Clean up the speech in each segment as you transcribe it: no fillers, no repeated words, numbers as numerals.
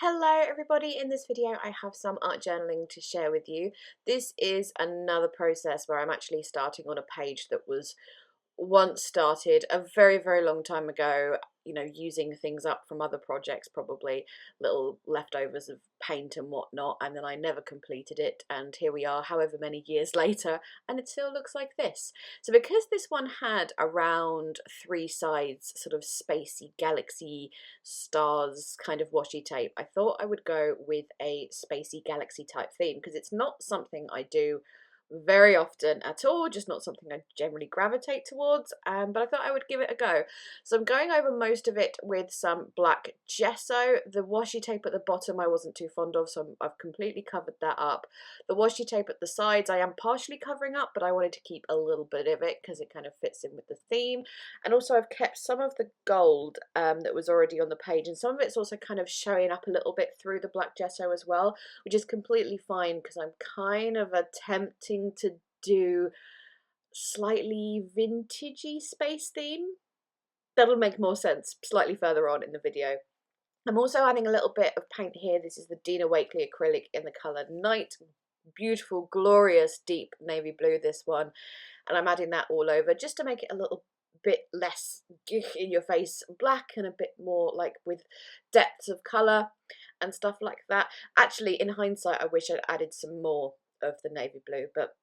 Hello everybody, in this video I have some art journaling to share with you. This is another process where I'm actually starting on a page that was once started a very long time ago, using things up from other projects, probably little leftovers of paint and whatnot, and then I never completed it, and here we are however many years later and it still looks like this. So because this one had around 3 sides, sort of spacey galaxy stars kind of washi tape, I thought I would go with a spacey galaxy type theme because it's not something I do very often at all, just not something I generally gravitate towards, but I thought I would give it a go. So I'm going over most of it with some black gesso. The washi tape at the bottom I wasn't too fond of, so I've completely covered that up. The washi tape at the sides I am partially covering up, but I wanted to keep a little bit of it because it kind of fits in with the theme. And also I've kept some of the gold that was already on the page, and some of it's also kind of showing up a little bit through the black gesso as well, which is completely fine because I'm kind of attempting to do slightly vintagey space theme. That'll make more sense slightly further on in the video. I'm also adding a little bit of paint here. This is the Dina Wakley acrylic in the colour Night. Beautiful, glorious, deep navy blue, this one. And I'm adding that all over just to make it a little bit less in your face black and a bit more like with depths of colour and stuff like that. Actually, in hindsight, I wish I'd added some more of the navy blue, but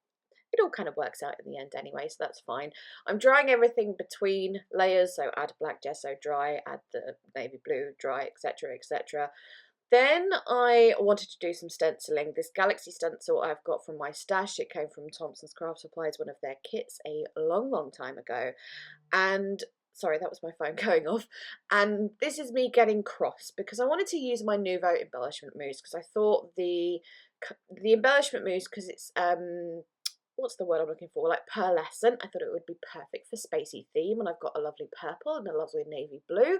it all kind of works out in the end anyway, so that's fine. I'm drying everything between layers, so add black gesso, dry, add the navy blue, dry, etc, etc. Then I wanted to do some stenciling. This Galaxy stencil I've got from my stash. It came from Thompson's Craft Supplies, one of their kits, a long time ago. And sorry, that was my phone going off. And this is me getting cross because I wanted to use my Nouveau embellishment mousse because I thought the embellishment mousse, because it's what's the word I'm looking for, like pearlescent, I thought it would be perfect for spacey theme, and I've got a lovely purple and a lovely navy blue.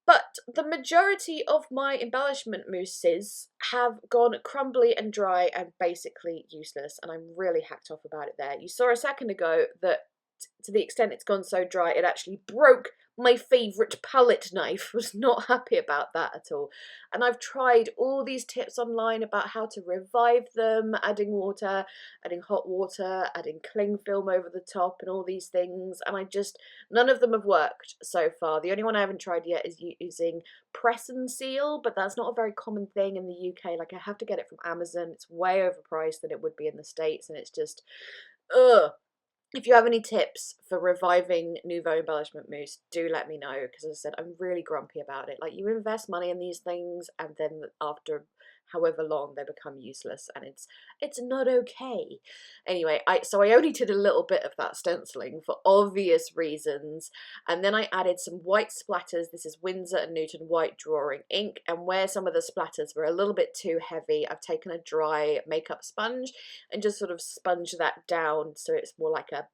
But the majority of my embellishment mousses have gone crumbly and dry and basically useless, and I'm really hacked off about it there. You saw a second ago that to the extent it's gone so dry, it actually broke my favourite palette knife. Was not happy about that at all. And I've tried all these tips online about how to revive them, adding water, adding hot water, adding cling film over the top and all these things, and none of them have worked so far. The only one I haven't tried yet is using press and seal, but that's not a very common thing in the UK. Like, I have to get it from Amazon. It's way overpriced than it would be in the States, and it's just ugh. If you have any tips for reviving Nouveau embellishment mousse, do let me know, because as I said, I'm really grumpy about it. Like, you invest money in these things and then after however long they become useless, and it's not okay. Anyway, so I only did a little bit of that stenciling for obvious reasons, and then I added some white splatters. This is Winsor & Newton white drawing ink, and where some of the splatters were a little bit too heavy, I've taken a dry makeup sponge and just sort of sponge that down so it's more like a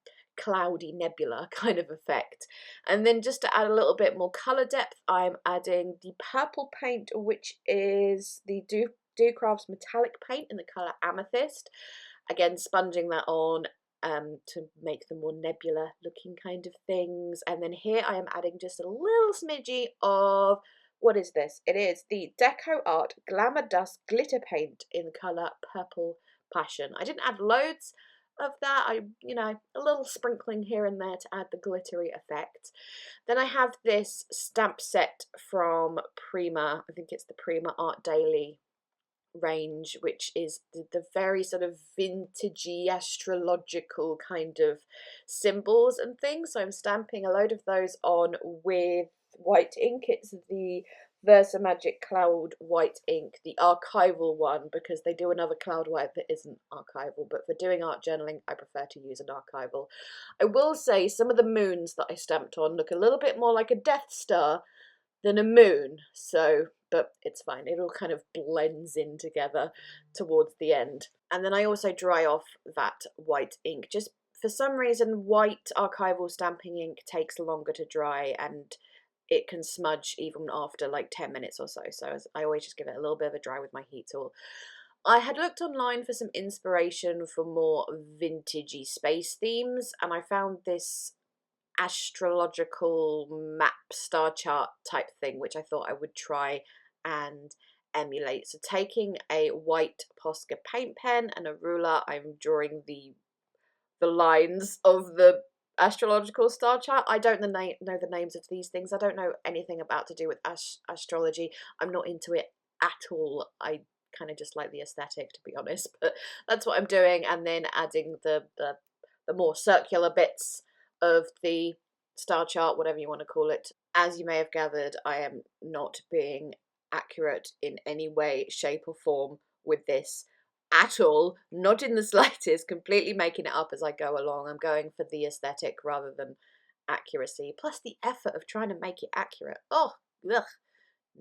cloudy nebula kind of effect. And then just to add a little bit more colour depth, I'm adding the purple paint, which is the Do Crafts metallic paint in the colour Amethyst. Again, sponging that on to make them more nebula looking kind of things. And then here I am adding just a little smidgy of, what is this? It is the Deco Art Glamour Dust glitter paint in the colour Purple Passion. I didn't add loads of that, a little sprinkling here and there to add the glittery effect. Then I have this stamp set from Prima. I think it's the Prima Art Daily range, which is the very sort of vintagey astrological kind of symbols and things. So I'm stamping a load of those on with white ink. It's the Versa Magic Cloud white ink, the archival one, because they do another cloud white that isn't archival, but for doing art journaling I prefer to use an archival. I will say some of the moons that I stamped on look a little bit more like a Death Star than a moon, but it's fine, it all kind of blends in together towards the end. And then I also dry off that white ink. Just for some reason, white archival stamping ink takes longer to dry, and it can smudge even after like 10 minutes or so, so I always just give it a little bit of a dry with my heat tool. I had looked online for some inspiration for more vintagey space themes, and I found this astrological map star chart type thing, which I thought I would try and emulate. So taking a white Posca paint pen and a ruler, I'm drawing the lines of the astrological star chart. I don't know the names of these things. I don't know anything about to do with astrology. I'm not into it at all. I kind of just like the aesthetic, to be honest, but that's what I'm doing. And then adding the more circular bits of the star chart, whatever you want to call it. As you may have gathered, I am not being accurate in any way, shape or form with this at all, not in the slightest, completely making it up as I go along. I'm going for the aesthetic rather than accuracy, plus the effort of trying to make it accurate. Oh, ugh,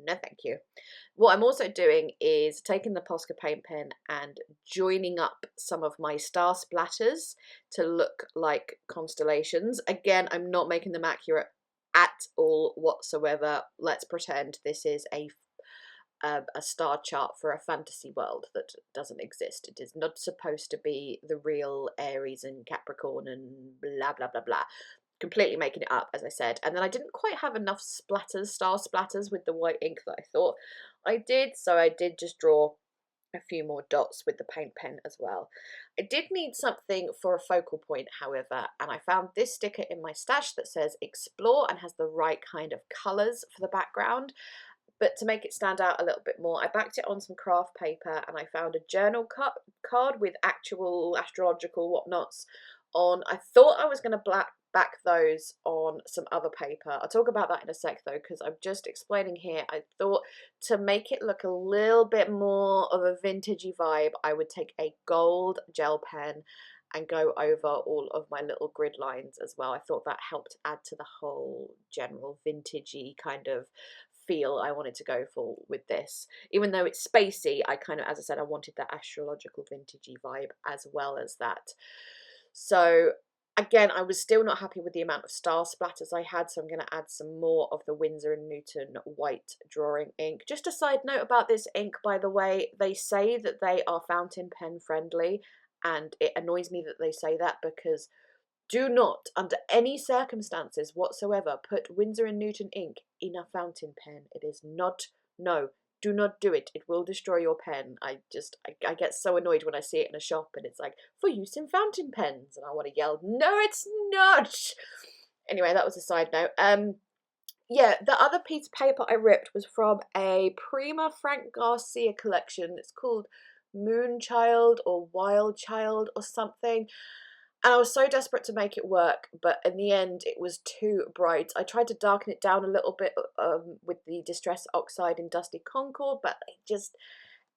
no thank you. What I'm also doing is taking the Posca paint pen and joining up some of my star splatters to look like constellations. Again, I'm not making them accurate at all whatsoever. Let's pretend this is a star chart for a fantasy world that doesn't exist. It is not supposed to be the real Aries and Capricorn and blah blah blah blah. Completely making it up, as I said. And then I didn't quite have enough splatters, star splatters with the white ink that I thought I did, so I did just draw a few more dots with the paint pen as well. I did need something for a focal point, however, and I found this sticker in my stash that says explore and has the right kind of colours for the background. But to make it stand out a little bit more, I backed it on some craft paper and I found a journal card with actual astrological whatnots on. I thought I was going to back those on some other paper. I'll talk about that in a sec though, because I'm just explaining here. I thought to make it look a little bit more of a vintagey vibe, I would take a gold gel pen and go over all of my little grid lines as well. I thought that helped add to the whole general vintagey kind of feel I wanted to go for with this. Even though it's spacey, I kind of, as I said, I wanted that astrological vintagey vibe as well as that. So again, I was still not happy with the amount of star splatters I had, so I'm going to add some more of the Winsor & Newton white drawing ink. Just a side note about this ink, by the way, they say that they are fountain pen friendly, and it annoys me that they say that because do not, under any circumstances whatsoever, put Winsor & Newton ink in a fountain pen. It is not, no, do not do it. It will destroy your pen. I get so annoyed when I see it in a shop and it's like, for use in fountain pens. And I want to yell, no, it's not. Anyway, that was a side note. Yeah, the other piece of paper I ripped was from a Prima Frank Garcia collection. It's called Moonchild or Wild Child or something. And I was so desperate to make it work, but in the end it was too bright. I tried to darken it down a little bit with the Distress Oxide in Dusty Concord, but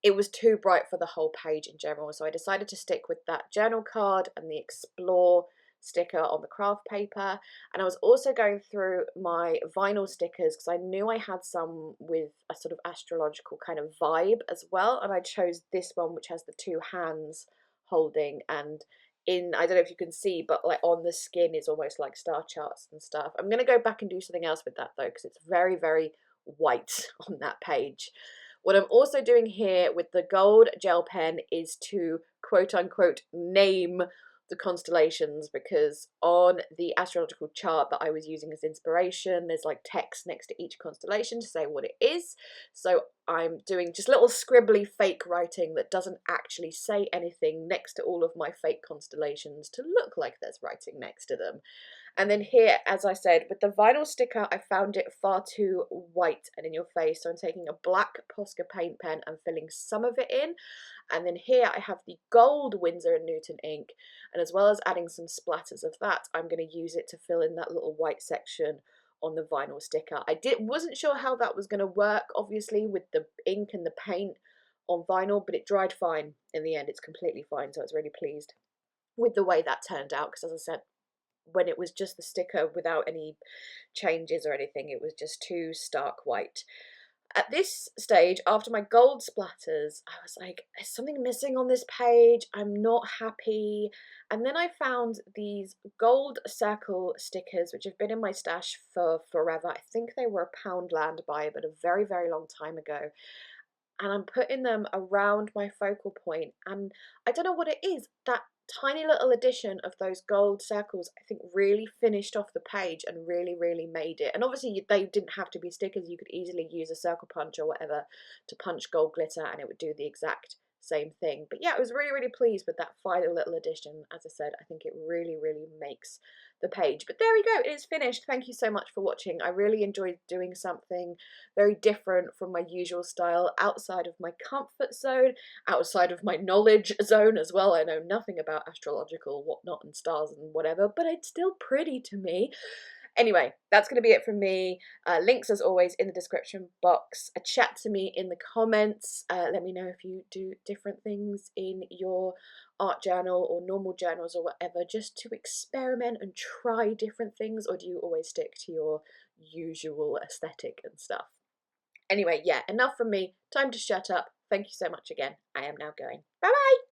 it was too bright for the whole page in general. So I decided to stick with that journal card and the Explore sticker on the craft paper. And I was also going through my vinyl stickers because I knew I had some with a sort of astrological kind of vibe as well. And I chose this one, which has the two hands holding, and I don't know if you can see, but like on the skin is almost like star charts and stuff. I'm going to go back and do something else with that though, because it's very, very white on that page. What I'm also doing here with the gold gel pen is to quote unquote name the constellations, because on the astrological chart that I was using as inspiration, there's like text next to each constellation to say what it is. So I'm doing just little scribbly fake writing that doesn't actually say anything next to all of my fake constellations to look like there's writing next to them. And then here, as I said, with the vinyl sticker, I found it far too white and in your face. So I'm taking a black Posca paint pen and filling some of it in. And then here I have the gold Winsor & Newton ink. And as well as adding some splatters of that, I'm going to use it to fill in that little white section on the vinyl sticker. Wasn't sure how that was going to work, obviously, with the ink and the paint on vinyl, but it dried fine in the end. It's completely fine, so I was really pleased with the way that turned out, because as I said, when it was just the sticker without any changes or anything, it was just too stark white. At this stage, after my gold splatters, I was like, there's something missing on this page. I'm not happy. And then I found these gold circle stickers, which have been in my stash for forever. I think they were a Poundland buy, but a very, very long time ago. and I'm putting them around my focal point, and I don't know what it is, that tiny little addition of those gold circles I think really finished off the page and really made it. And obviously they didn't have to be stickers, you could easily use a circle punch or whatever to punch gold glitter and it would do the exact same thing. But yeah, I was really pleased with that final little addition. As I said, I think it really makes the page. But there we go, it is finished. Thank you so much for watching. I really enjoyed doing something very different from my usual style, outside of my comfort zone, outside of my knowledge zone as well. I know nothing about astrological whatnot and stars and whatever, but it's still pretty to me. Anyway, that's going to be it from me. Links, as always, in the description box. Chat to me in the comments. Let me know if you do different things in your art journal or normal journals or whatever, just to experiment and try different things, or do you always stick to your usual aesthetic and stuff? Anyway, yeah, enough from me. Time to shut up. Thank you so much again. I am now going. Bye bye!